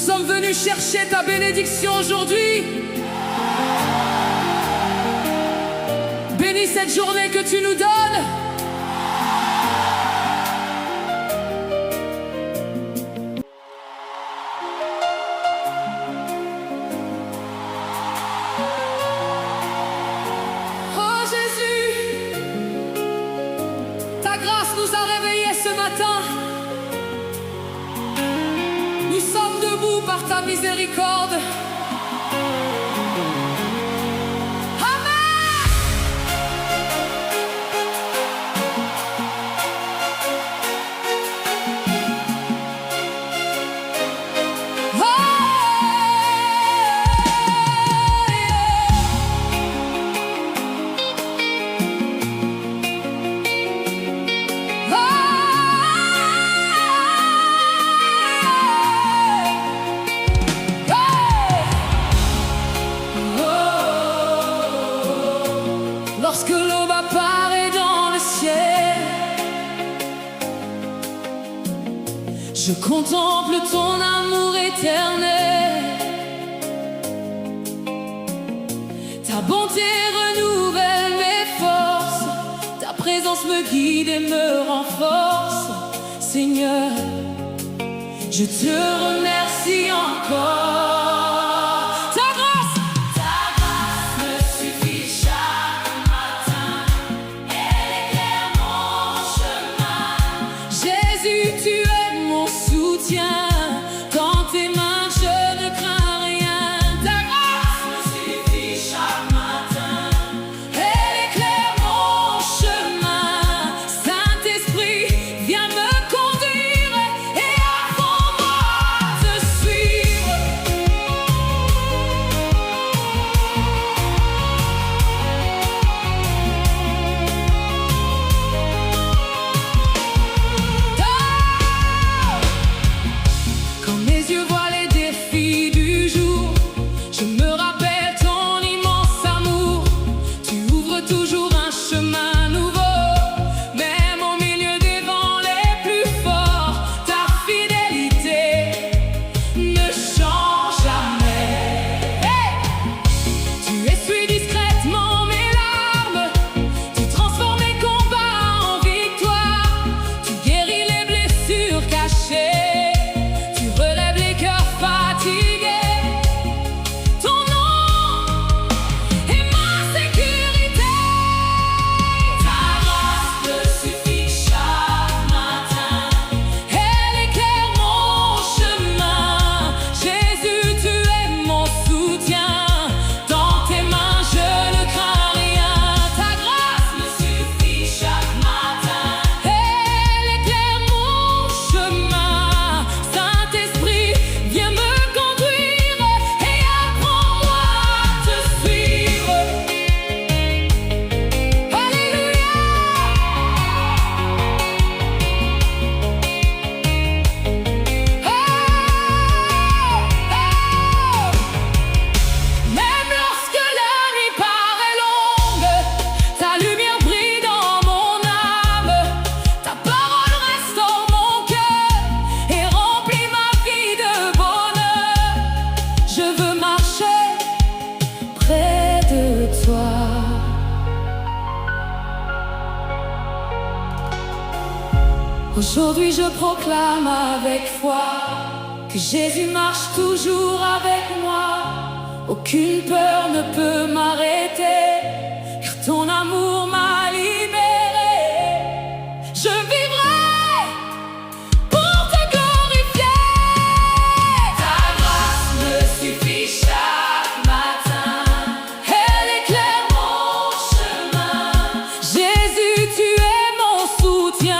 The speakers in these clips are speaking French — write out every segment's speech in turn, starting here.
sommes venus chercher ta bénédiction aujourd'hui. Bénis cette journée que tu nous donnes. Oh Jésus, ta grâce nous a réveillés ce matin. Nous sommes debout par ta miséricorde. Lorsque l'aube apparaît dans le ciel, je contemple ton amour éternel. Ta bonté renouvelle mes forces, ta présence me guide et me renforce. Seigneur, je te remercie encore. Dans tes mains je ne crains rien. Ta grâce me suffit chaque matin. Elle éclaire mon chemin. Saint-Esprit, viens me conduire et apprends-moi à te suivre. Quand mes yeux voient les défis du jour, je me rappelle ton immense amour. Tu ouvres toujours un chemin nouveau, même au milieu des vents les plus forts. Ta fidélité ne change jamais. Hey! Tu essuies discrètement mes larmes, tu transformes mes combats en victoire. Tu guéris les blessures cachées. Aujourd'hui je proclame avec foi que Jésus marche toujours avec moi. Aucune peur ne peut m'arrêter, car ton amour m'a libéré. Je vivrai pour te glorifier. Ta grâce me suffit chaque matin. Elle éclaire mon chemin. Jésus, tu es mon soutien.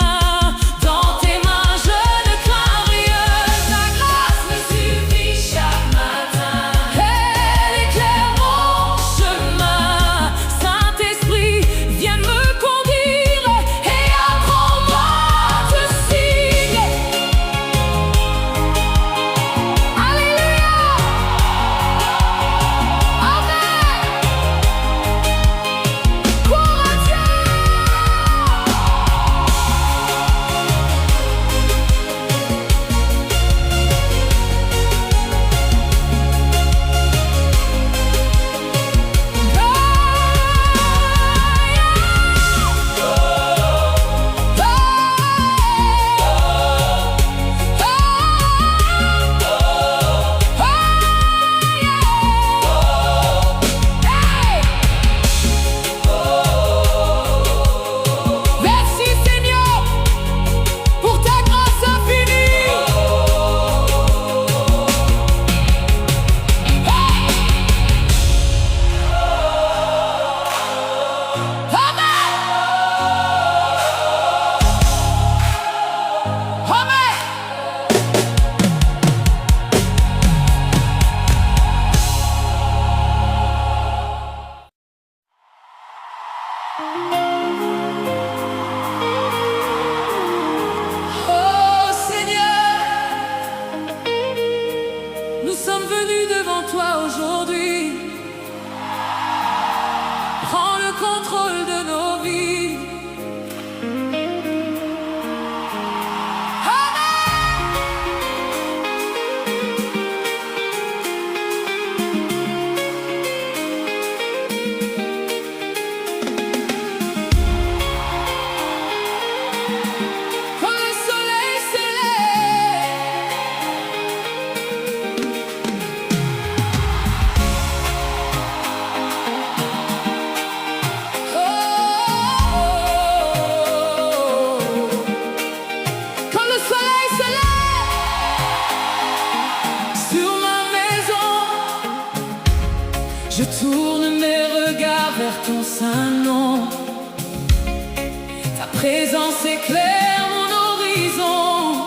Ta présence éclaire mon horizon.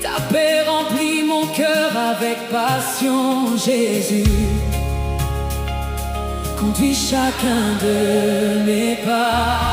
Ta paix remplit mon cœur avec passion. Jésus, conduis chacun de mes pas.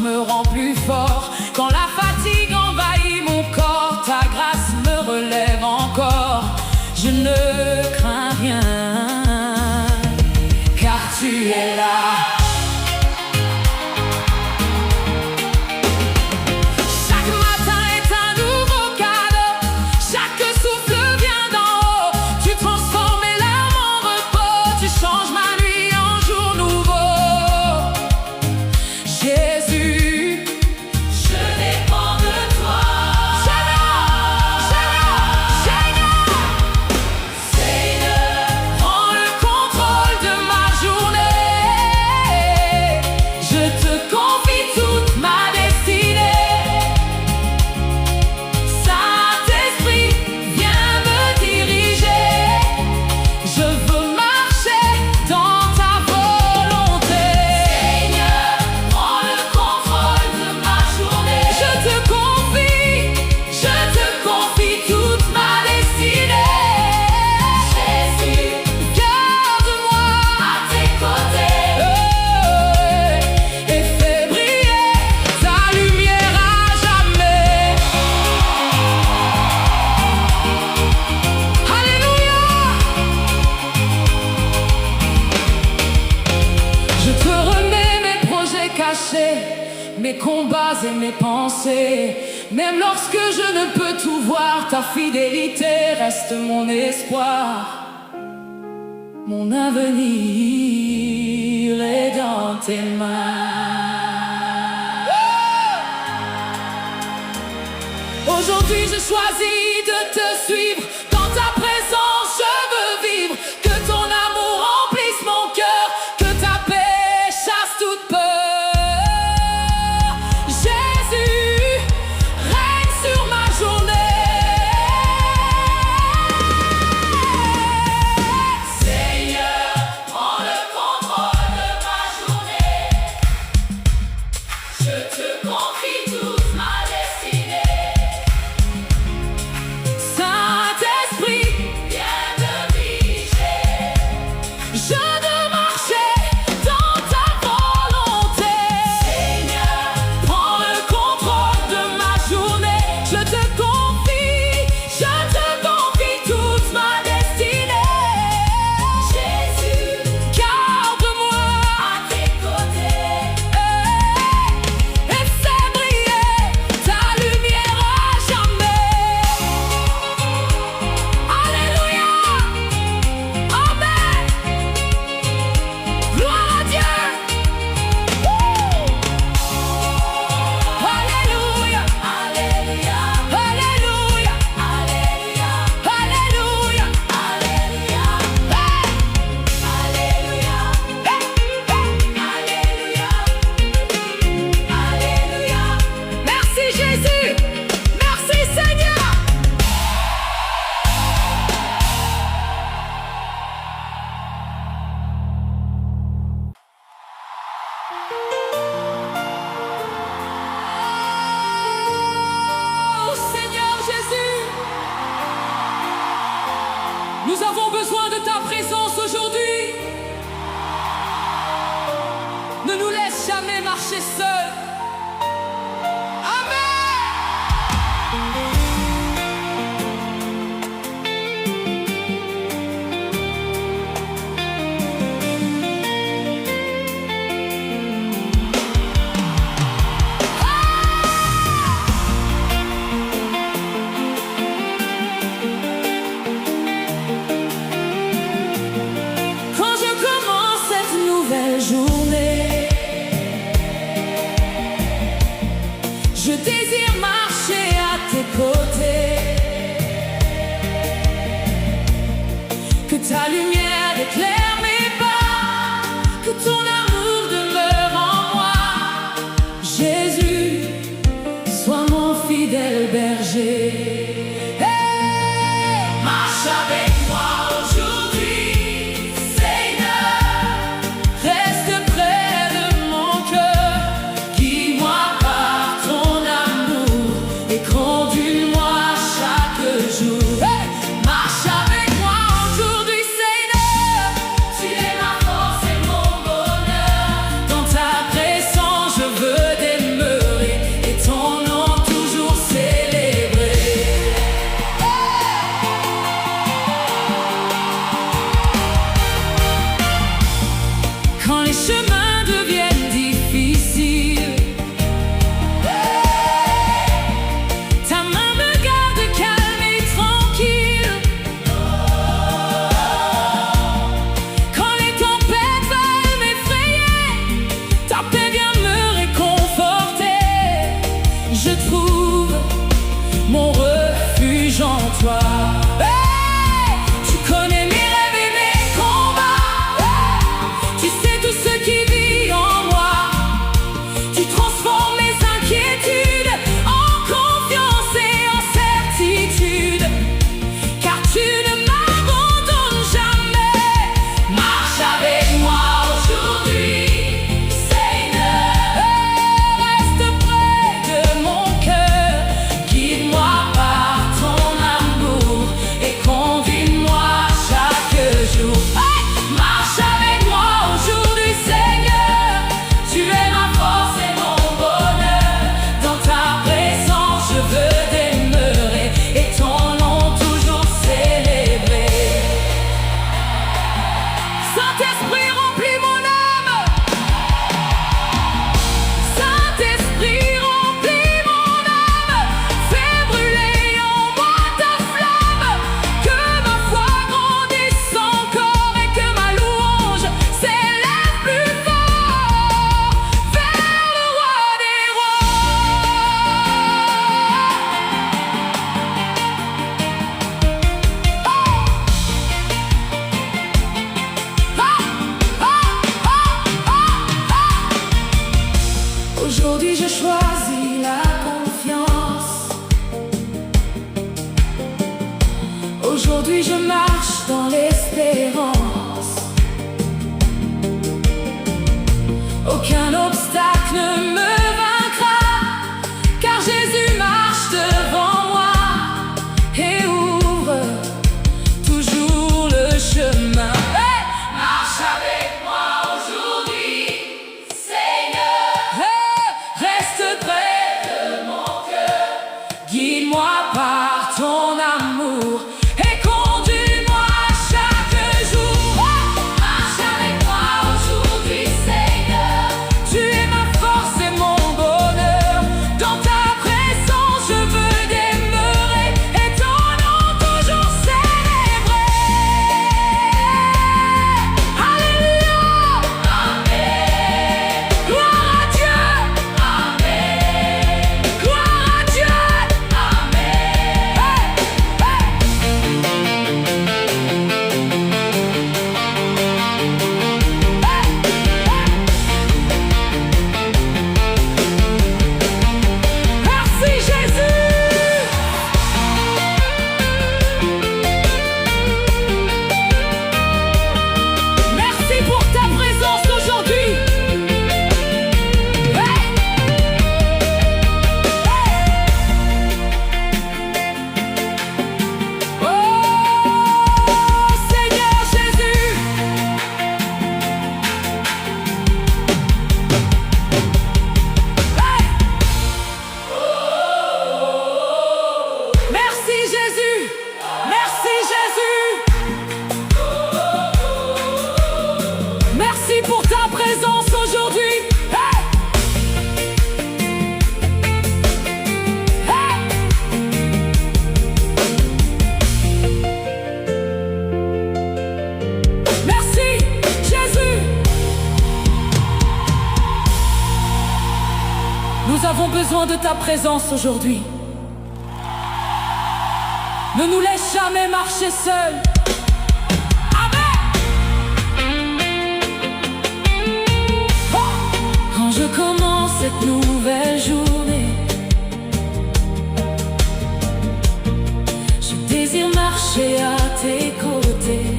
Me rend plus fort. Quand la fatigue envahit mon corps, ta grâce me relève encore. Je ne crains rien, car tu es là. Chaque matin est un nouveau cadeau. Chaque souffle vient d'en haut. Tu transformes mes larmes en repos. Tu changes ma nuit en jour nouveau. Mes combats et mes pensées, même lorsque je ne peux tout voir, ta fidélité reste mon espoir. Mon avenir est dans tes mains. Aujourd'hui je choisis de te suivre. Dans ta présence je veux vivre. Que ton amour remplisse mon cœur. Que ta paix chasse toute peur. Nous avons besoin de ta présence aujourd'hui. Ne nous laisse jamais marcher seuls. Amen. marcher à tes côtés. Que ta lumière éclaire mes pas, que ton amour demeure en moi. Jésus, sois mon fidèle berger. Hey, marche avec moi aujourd'hui, Seigneur. Reste près de mon cœur, guide-moi par ton amour et conduis-moi chaque jour. Hey, marche avec moi aujourd'hui, Seigneur. Tu es ma force et mon bonheur. Dans ta présence, je veux demeurer et ton nom toujours célébrer. Quand les chemins deviennent difficiles, ta main me garde calme et tranquille. Quand les tempêtes veulent m'effrayer, ta paix vient me réconforter. Je trouve mon refuge en toi. Hey, tu connais mes rêves et mes combats. Hey, tu sais tout ce qui vit en moi. Tu transformes mes inquiétudes en confiance et en certitude, car tu ne m'abandonnes jamais. Marche avec moi aujourd'hui, Seigneur. Reste près de mon cœur, guide-moi par ton amour et conduis-moi chaque jour. Hey, marche avec moi aujourd'hui, Seigneur. Tu es ma force et mon bonheur. Dans ta présence, je veux demeurer et ton nom toujours célébrer. Saint-Esprit, remplis mon âme. Saint-Esprit, remplis mon âme. Fais brûler en moi ta flamme. Que ma foi grandisse encore et que ma louange s'élève plus fort vers le roi des rois. Aujourd'hui je choisis la confiance. Aujourd'hui je marche dans l'espérance. Aucun obstacle ne me vaincra, car Jésus marche devant moi et ouvre toujours le chemin. Hey, marche avec moi aujourd'hui, Seigneur. Hey, reste près de mon cœur, guide-moi par ton amour et conduis-moi chaque jour. Hey, marche avec moi aujourd'hui, Seigneur. Tu es ma force et mon bonheur. Dans ta présence, je veux demeurer et ton nom toujours célébrer. Alléluia. Amen. Gloire à Dieu. Amen. Gloire à Dieu. Amen. Hey, hey. besoin de ta présence aujourd'hui. Ne nous laisse jamais marcher seuls. Quand je commence cette nouvelle journée, je désire marcher à tes côtés.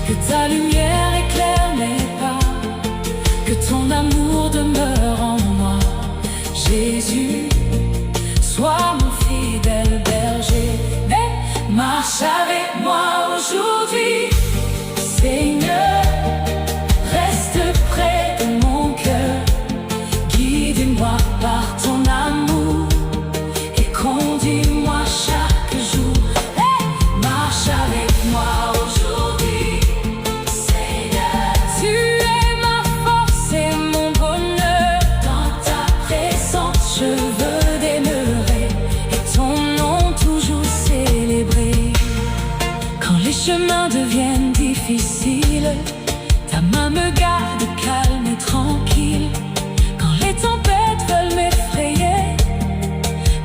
Que ta lumière éclaire mes pas, que ton amour demeure en moi. Jésus, sois mon fidèle berger, mais marche avec moi aujourd'hui. Seigneur, reste près de mon cœur, guide-moi par ton amour et conduis-moi chaque jour. Marche avec moi aujourd'hui, Seigneur. Tu es ma force et mon bonheur. Dans ta présence je veux demeurer et ton nom toujours célébrer. Quand les chemins deviennent difficiles, ta main me garde calme et tranquille. Quand les tempêtes veulent m'effrayer,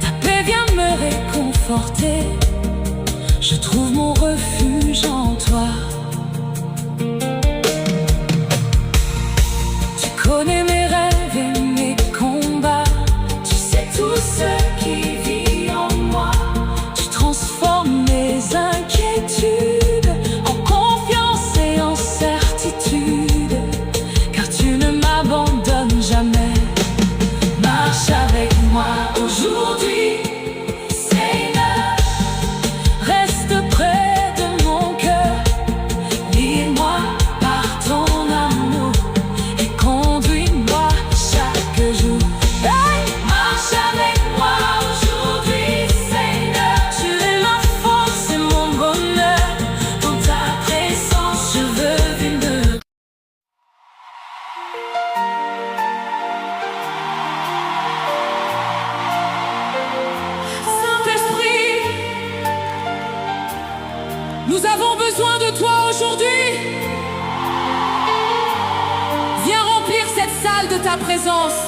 ta paix vient me réconforter. Je trouve mon refuge en toi. Tu connais mes rêves et mes combats. Tu sais tout ce qui vit en moi. Tu transformes mes inquiétudes en confiance et en certitude, car tu ne m'abandonnes jamais. Marche avec moi aujourd'hui, Seigneur. Reste près de mon cœur, guide-moi par ton amour et conduis-moi chaque jour. Hey! Marche avec moi aujourd'hui, Seigneur. Tu es ma force et mon bonheur. Dans ta présence je veux demeurer. Saint-Esprit, nous avons besoin de toi aujourd'hui. Viens remplir cette salle de ta présence.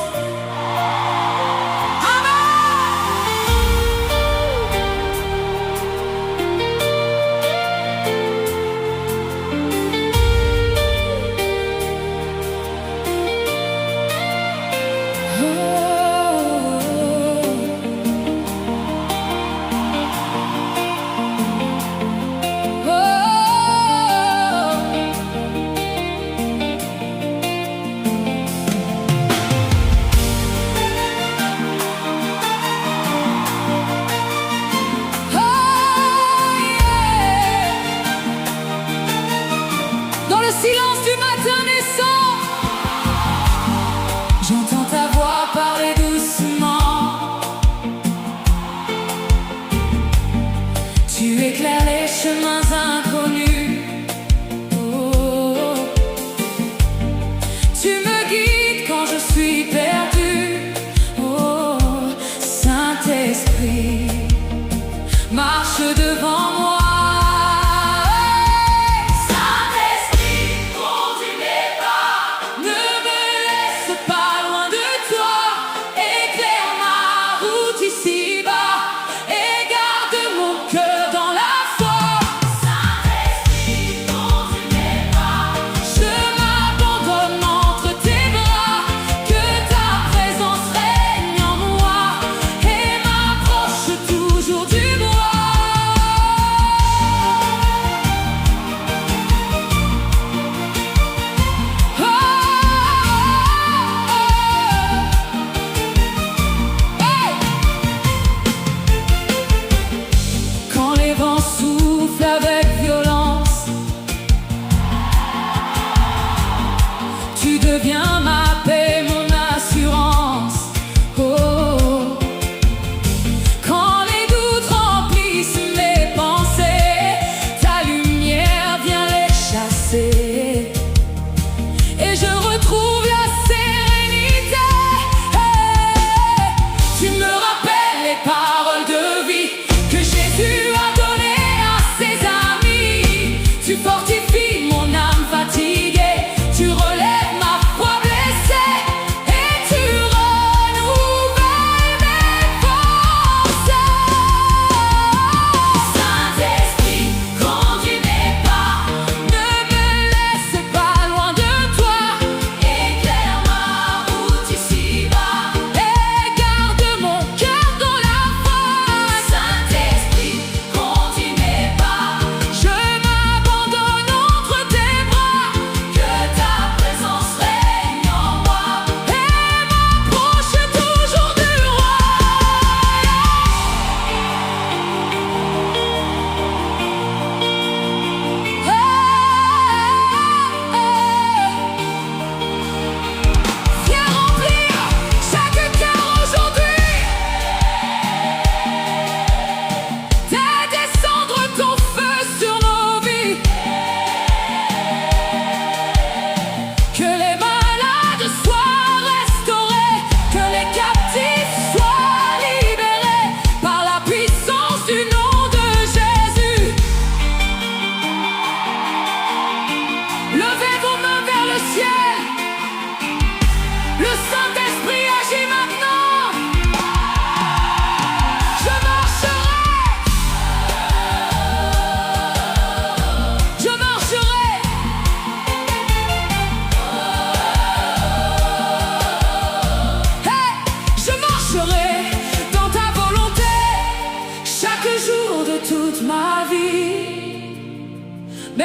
Dans le silence du matin naissant, j'entends ta voix parler doucement. Tu éclaires les chemins inconnus. Oh. Tu me guides quand je suis perdu. Oh, Saint-Esprit, marche devant moi.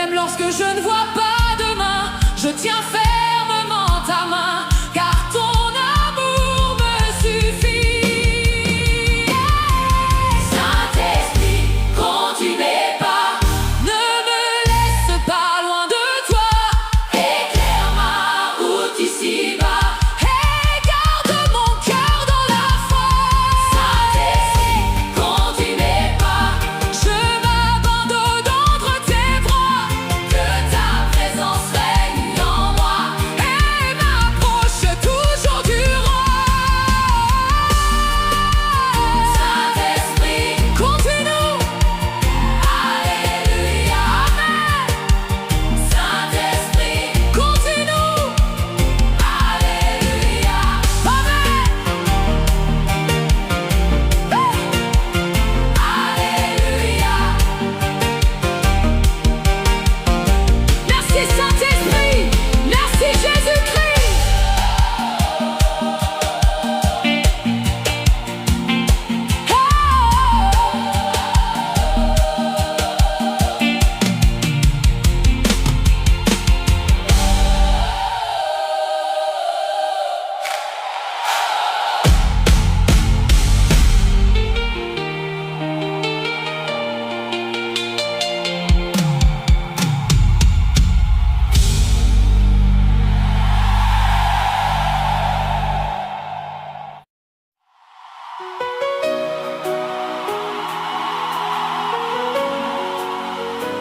Même lorsque je ne vois pas demain, je tiens fermement ta main, car ton amour me suffit. Saint-Esprit, conduis mes pas, ne me laisse pas loin de toi. Éclaire ma route ici-bas, et garde mon cœur dans la foi. Saint-Esprit, conduis mes pas, je m'abandonne entre tes bras. Que ta présence règne en moi et m'approche toujours du roi. Saint-Esprit, conduis-nous. Alléluia, amen. Saint-Esprit, conduis-nous. Alléluia, amen. Alléluia. Merci Saint-Esprit, merci Jésus-Christ.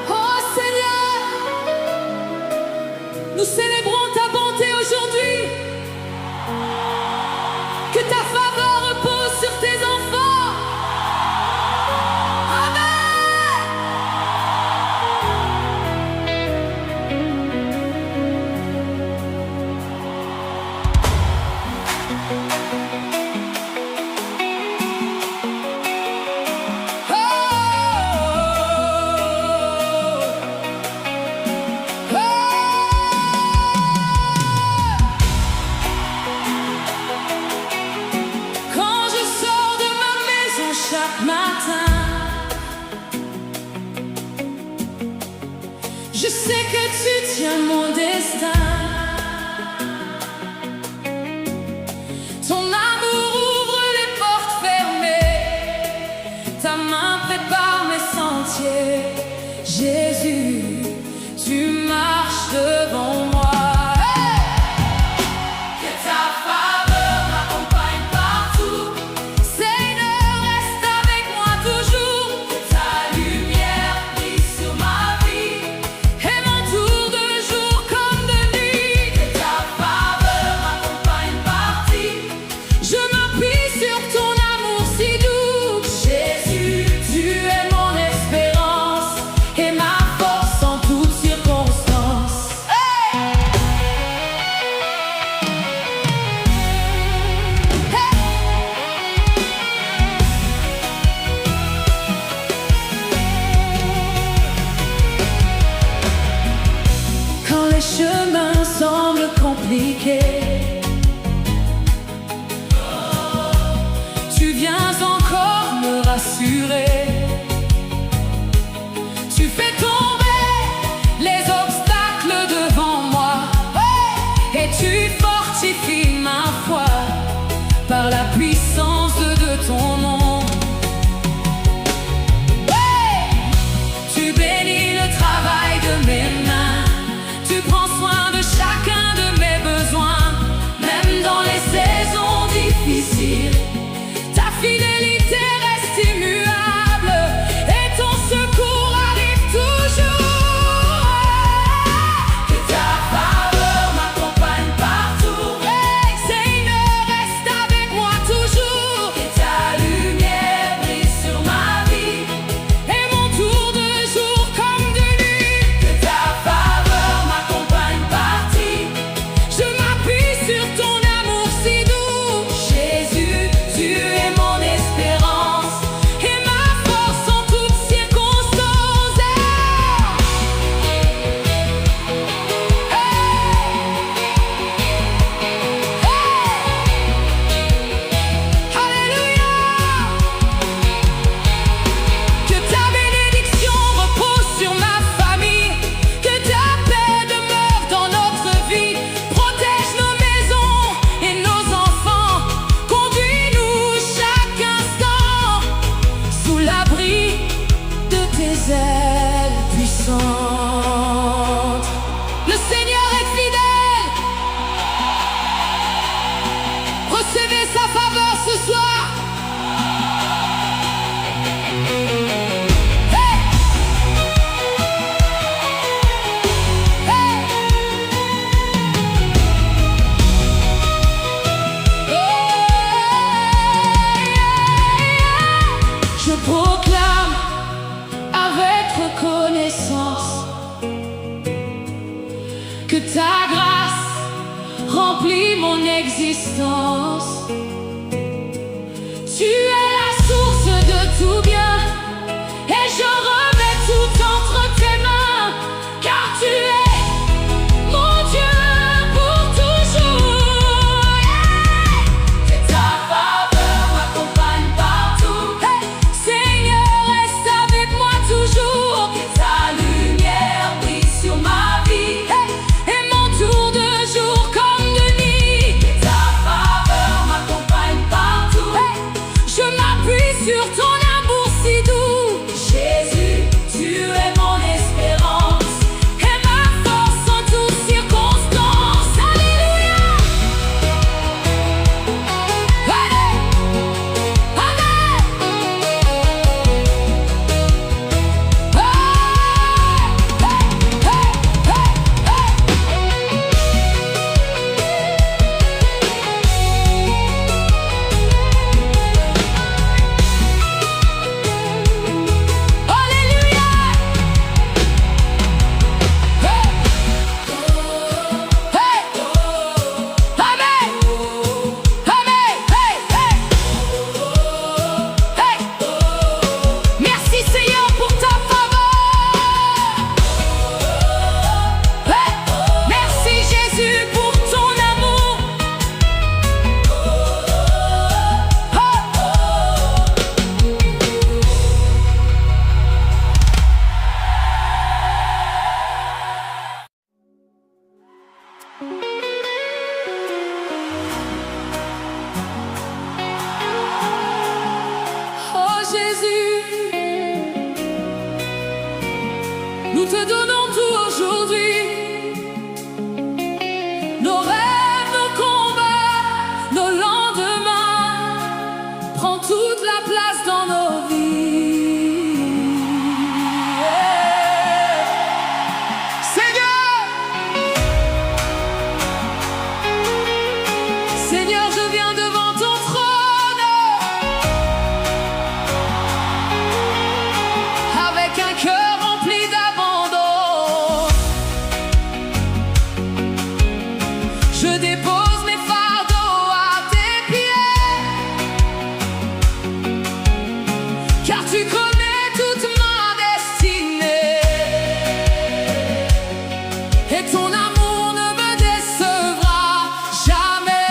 Oh Seigneur, nous célébrons ta bonté aujourd'hui. Que ta faveur repose sur tes enfants. Amen. Quand je sors de ma maison chaque matin, je sais que tu tiens mon destin. Ton amour ouvre les portes fermées, ta main prépare mes sentiers. Jésus, tu marches devant moi. Que ta faveur m'accompagne partout. Seigneur, reste avec moi toujours. Que ta lumière brille sur ma vie et m'entoure de jour comme de nuit. Que ta faveur m'accompagne partout. Je m'appuie sur ton amour si doux. Jésus, tu es mon espérance et ma force en toutes circonstances. Hey! Hey! Quand les chemins semblent compliqués, tu viens encore me rassurer. Tu fais tomber les obstacles devant moi, et tu fortifies ma foi par la puissance de ton nom. Tu bénis le travail de mes mains, tu prends soin de chacun de mes besoins, même dans les saisons difficiles. Ta fidélité reste immuable. existence. Tu es la source de tout bien, et je remets tout entre tes mains, car tu es mon Dieu pour toujours. Yeah. Et ta faveur m'accompagne partout. Hey. Seigneur, reste avec moi toujours. Que ta lumière brille sur ma vie. Hey. Et mon tour de jour comme de nuit. Que ta faveur m'accompagne partout. Hey. Je m'appuie sur ton amour si doux. Jésus, tu es mon espérance et ma force en toutes circonstances. Alléluia. Allez. Amen. Alléluia. Hey. Amen. Amen. Hey. Hey. Hey. Merci Seigneur pour ta faveur. Hey. Merci Jésus pour ton amour. Oh Jésus, nous te donnons tout aujourd'hui. Nos rêves, nos combats, nos lendemains. Prends toute la place dans nos vies. Seigneur, je viens devant ton trône avec un cœur rempli d'abandon. Je dépose mes fardeaux à tes pieds, car tu connais toute ma destinée. Et ton amour ne me décevra jamais.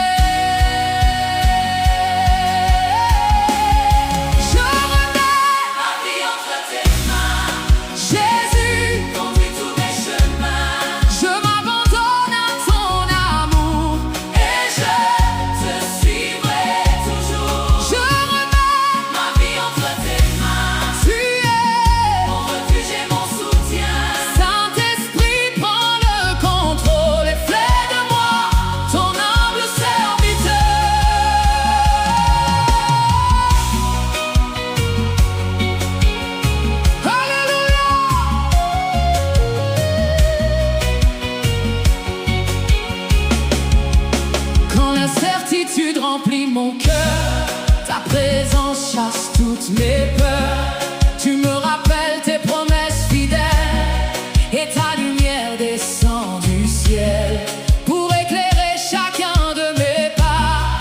Je remets ma vie entre tes mains. Jésus, conduis tous mes chemins. Je m'abandonne à ton amour et je te suivrai toujours. Je remets ma vie entre tes mains. Tu es mon refuge et mon soutien. Saint-Esprit, prends le contrôle et fais de moi ton humble serviteur. Alléluia. Quand l'incertitude remplit mon cœur, ta présence chasse toutes mes peurs. Tu me rappelles tes promesses fidèles et ta lumière descend du ciel pour éclairer chacun de mes pas.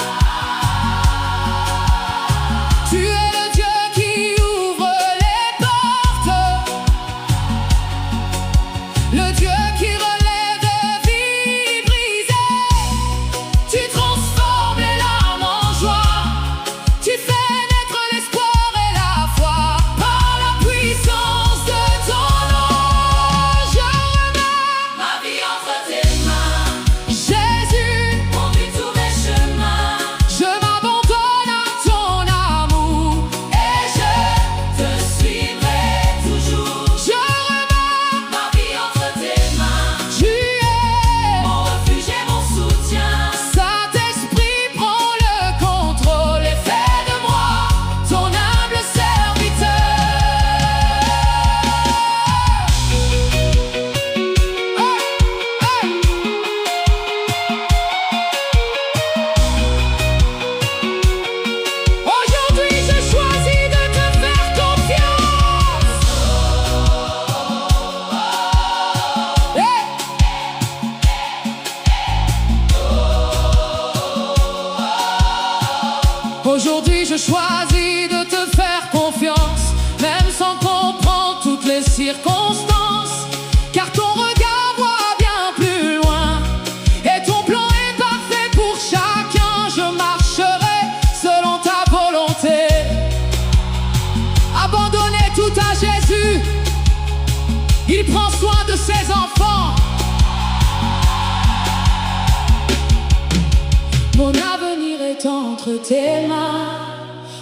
Tu es le Dieu qui ouvre les portes, le Dieu qui relève de vies brisées. Tu transformes les larmes en joie, tu fais naître l'espoir et la foi. choisi de te faire confiance, même sans comprendre toutes les circonstances, car ton regard voit bien plus loin et ton plan est parfait pour chacun. Je marcherai selon ta volonté. Abandonner tout à Jésus, il prend soin de ses enfants. Mon avenir est entre tes mains,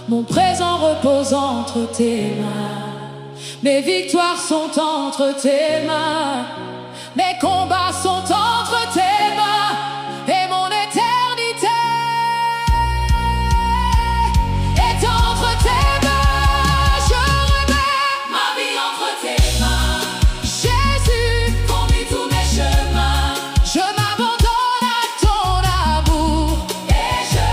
mon présent repose entre tes mains. Mes victoires sont entre tes mains, mes combats sont entre tes mains, et mon éternité est entre tes mains. Je remets ma vie entre tes mains. Jésus conduit tous mes chemins. Je m'abandonne à ton amour et je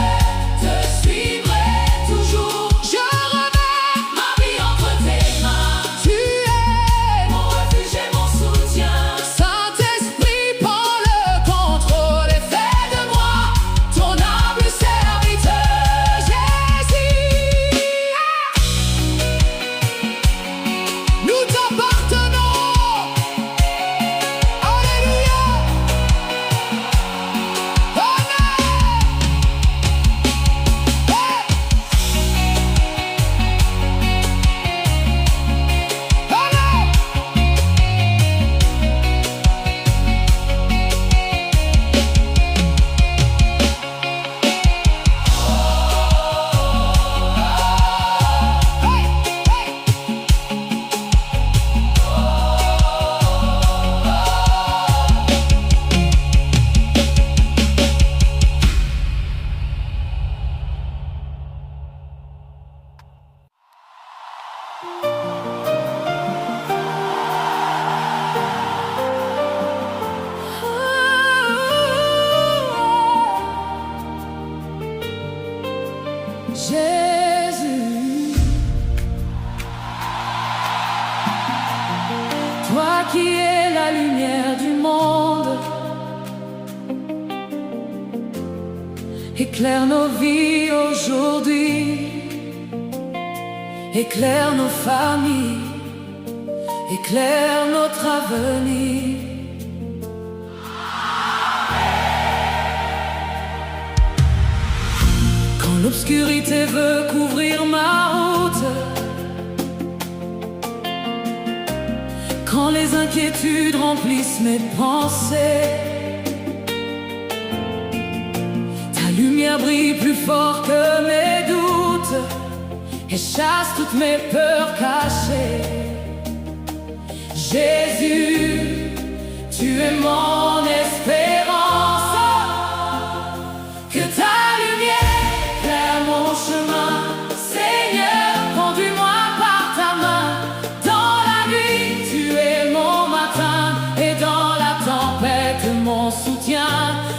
te suivrai toujours. Je remets ma vie entre tes mains. Tu es mon refuge et mon soutien. Saint-Esprit, prends le contrôle et fais de moi ton humble serviteur. Jésus, nous t'appartenons. Alléluia. Jésus, toi qui es la lumière du monde, éclaire nos vies aujourd'hui, éclaire nos familles, éclaire notre avenir. Quand l'obscurité veut couvrir ma route, quand les inquiétudes remplissent mes pensées, ta lumière brille plus fort que mes doutes et chasse toutes mes peurs cachées. Jésus, tu es mon espérance. Que ta lumière éclaire mon chemin. Seigneur, conduis-moi par ta main. Dans la nuit, tu es mon matin, et dans la tempête, mon soutien.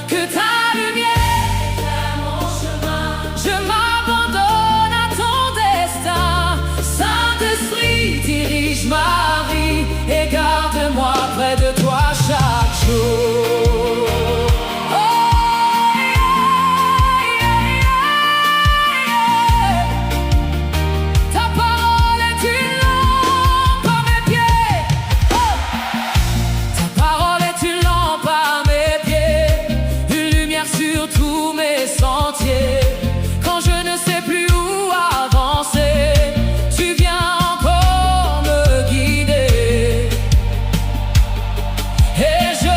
Que ta lumière éclaire mon chemin. Je m'abandonne à ton destin. Saint-Esprit, dirige ma vie et garde-moi près de toi chaque jour. Quand je ne sais plus où avancer, tu viens encore me guider et je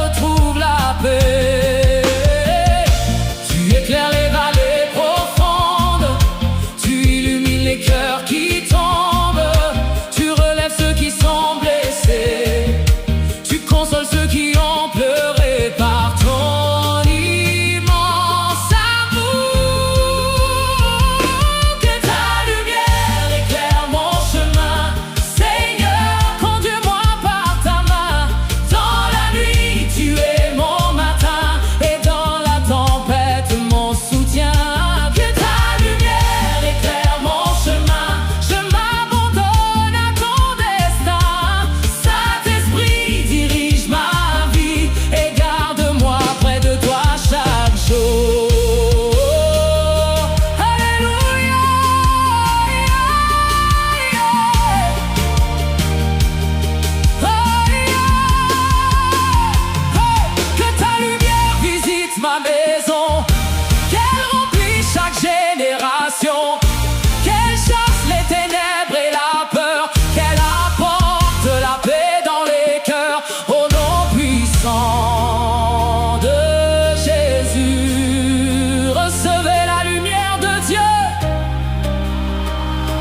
retrouve la paix. Tu éclaires les vallées profondes, tu illumines les cœurs qui tombent, tu relèves ceux qui sont blessés, tu consoles ceux qui ont pleuré par ton je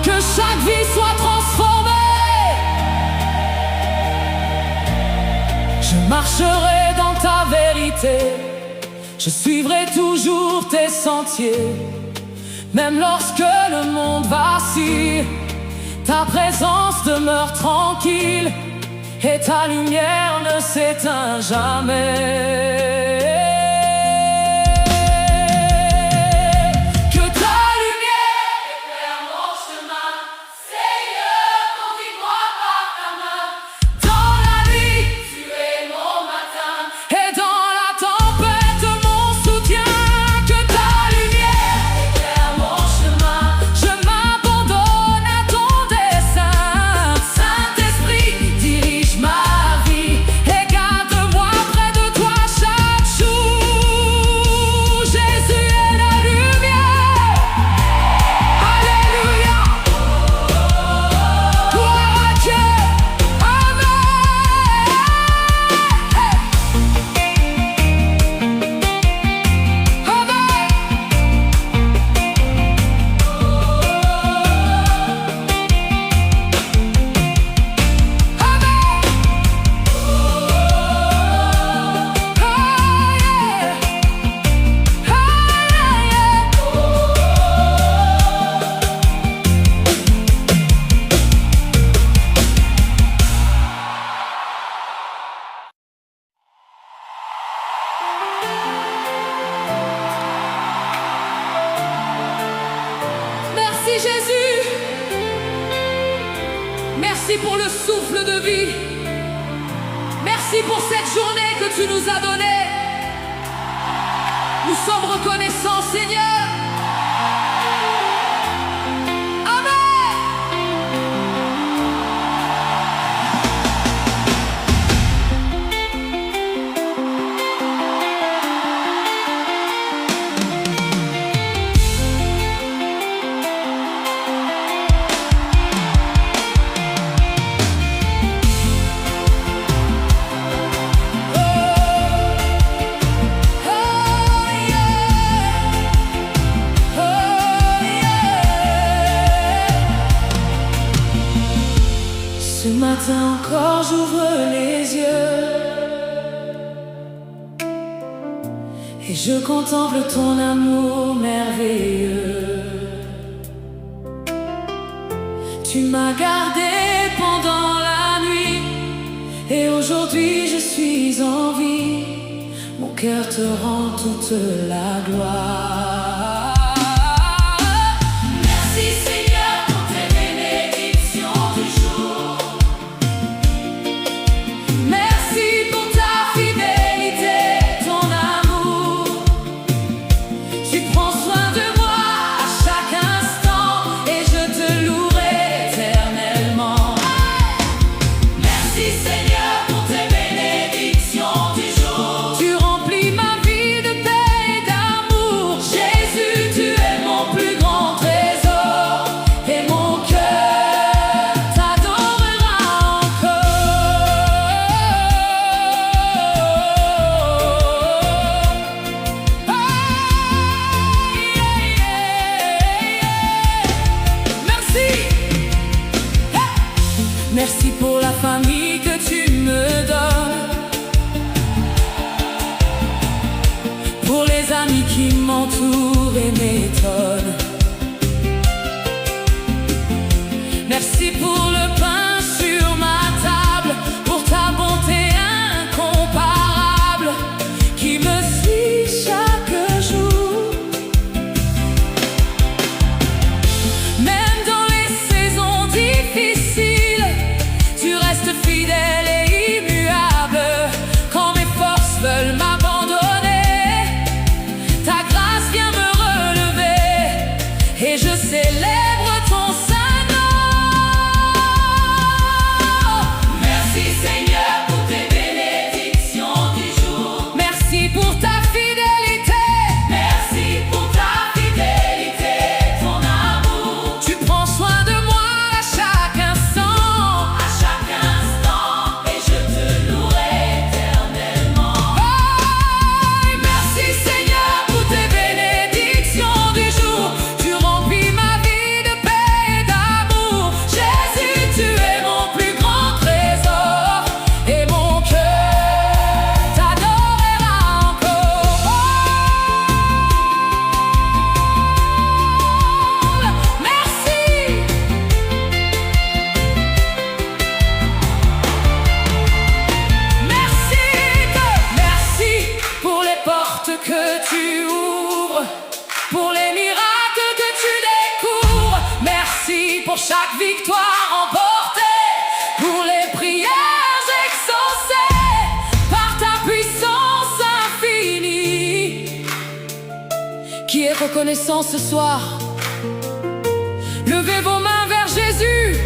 que chaque vie soit transformée. Je marcherai dans ta vérité, je suivrai toujours tes sentiers. Même lorsque le monde vacille, ta présence demeure tranquille et ta lumière ne s'éteint jamais. Que ta lumière éclaire mon chemin, Seigneur, conduis-moi par ta main. Dans la nuit, tu es mon matin, et dans la tempête, mon soutien. Que ta lumière éclaire mon chemin, je m'abandonne à ton dessein. Saint-Esprit, dirige ma vie et garde-moi près de toi chaque jour. Jésus est la lumière. Alléluia. Gloire à Dieu. Amen. Merci Jésus. Merci pour le souffle de vie. Merci pour cette journée que tu nous as donnée. Nous sommes reconnaissants, Seigneur. Amen. Ce matin encore j'ouvre les yeux et je contemple ton amour merveilleux. Tu m'as gardé pendant la nuit et aujourd'hui je suis en vie. Mon cœur te rend toute la gloire. Merci Seigneur pour tes bénédictions du jour. Merci pour ta fidélité, ton amour. Tu prends soin de moi à chaque instant et je te louerai éternellement. Merci Seigneur pour tes bénédictions du jour. Tu remplis ma vie de paix et d'amour. Jésus, tu es mon plus grand trésor et mon cœur t'adorera encore. Merci. Merci pour la famille que tu me donnes, pour les amis qui m'entourent et m'étonnent. Merci pour le pain sur ma table, pour ta bonté incomparable qui me suit chaque jour. Même dans les saisons difficiles, tu restes fidèle et immuable. Quand mes forces veulent m'abandonner, ta grâce vient me relever et je célèbre ton saint nom. chaque victoire remportée, pour les prières exaucées par ta puissance infinie. Qui est reconnaissant ce soir? Levez vos mains vers Jésus.